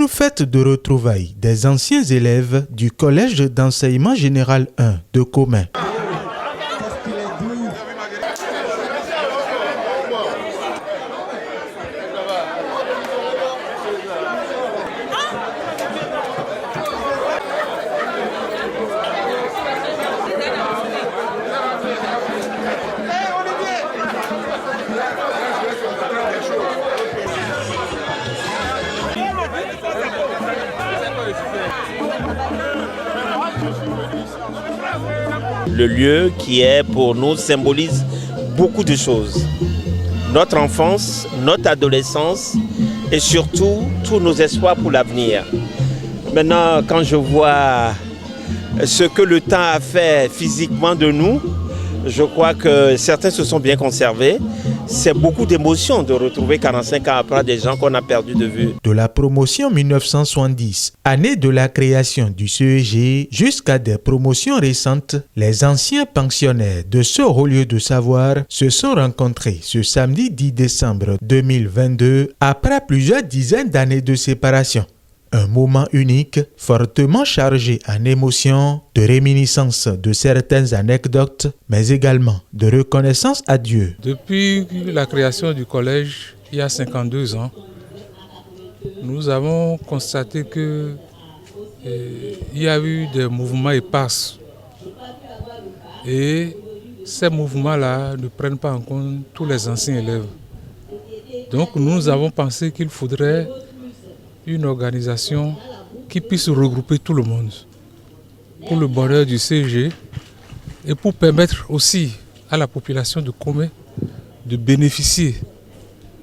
une fête de retrouvailles des anciens élèves du Collège d'enseignement général 1 de Commet. Le lieu qui est pour nous symbolise beaucoup de choses. Notre enfance, notre adolescence et surtout tous nos espoirs pour l'avenir. Maintenant, quand je vois ce que le temps a fait physiquement de nous, je crois que certains se sont bien conservés. C'est beaucoup d'émotions de retrouver 45 ans après des gens qu'on a perdus de vue. De la promotion 1970, année de la création du CEG, jusqu'à des promotions récentes, les anciens pensionnaires de ce haut lieu de savoir se sont rencontrés ce samedi 10 décembre 2022 après plusieurs dizaines d'années de séparation. Un moment unique, fortement chargé en émotions, de réminiscence de certaines anecdotes, mais également de reconnaissance à Dieu. Depuis la création du collège, il y a 52 ans, nous avons constaté qu'il y a eu des mouvements épars. Et ces mouvements-là ne prennent pas en compte tous les anciens élèves. Donc nous avons pensé qu'il faudrait une organisation qui puisse regrouper tout le monde pour le bonheur du CEG et pour permettre aussi à la population de Commet de bénéficier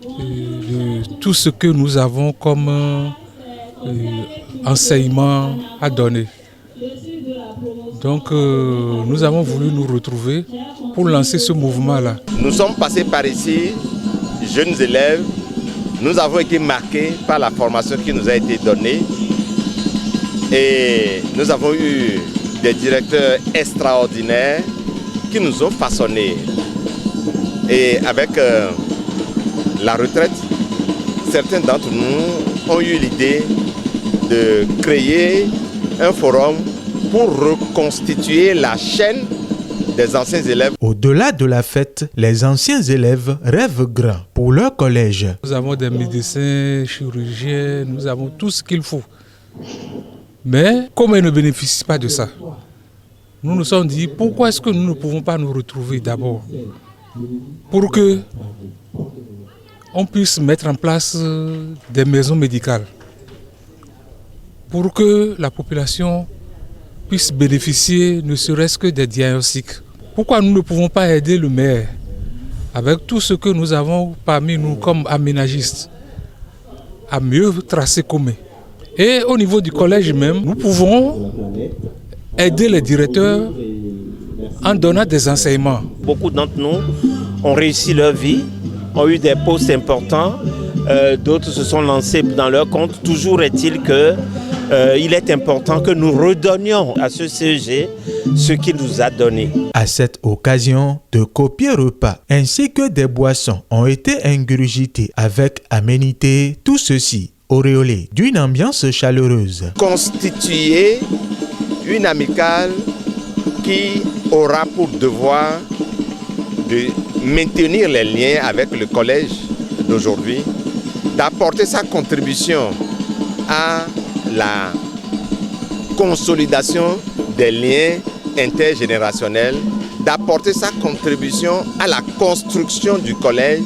de tout ce que nous avons comme enseignement à donner. Donc nous avons voulu nous retrouver pour lancer ce mouvement-là. Nous sommes passés par ici, jeunes élèves. Nous avons été marqués par la formation qui nous a été donnée et nous avons eu des directeurs extraordinaires qui nous ont façonnés. Et avec la retraite, certains d'entre nous ont eu l'idée de créer un forum pour reconstituer la chaîne des anciens élèves. Au-delà de la fête, les anciens élèves rêvent grand pour leur collège. Nous avons des médecins, chirurgiens, nous avons tout ce qu'il faut. Mais comme ils ne bénéficient pas de ça, nous nous sommes dit pourquoi est-ce que nous ne pouvons pas nous retrouver d'abord pour que on puisse mettre en place des maisons médicales, pour que la population puisse bénéficier ne serait-ce que des diagnostics. Pourquoi nous ne pouvons pas aider le maire avec tout ce que nous avons parmi nous comme aménagistes à mieux tracer Commet. Et au niveau du collège même, nous pouvons aider les directeurs en donnant des enseignements. Beaucoup d'entre nous ont réussi leur vie, ont eu des postes importants, d'autres se sont lancés dans leur compte. Toujours est-il que il est important que nous redonnions à ce CEG ce qu'il nous a donné. À cette occasion, de copieux repas ainsi que des boissons ont été ingurgités avec aménité, tout ceci auréolé d'une ambiance chaleureuse. Constituer une amicale qui aura pour devoir de maintenir les liens avec le collège d'aujourd'hui, d'apporter sa contribution à la consolidation des liens intergénérationnels, d'apporter sa contribution à la construction du collège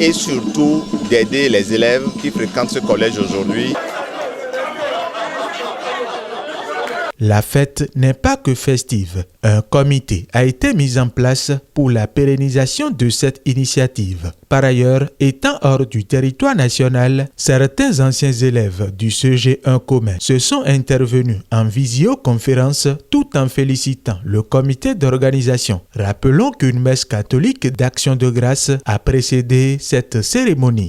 et surtout d'aider les élèves qui fréquentent ce collège aujourd'hui. La fête n'est pas que festive. Un comité a été mis en place pour la pérennisation de cette initiative. Par ailleurs, étant hors du territoire national, certains anciens élèves du CEG 1 Commet se sont intervenus en visioconférence tout en félicitant le comité d'organisation. Rappelons qu'une messe catholique d'action de grâce a précédé cette cérémonie.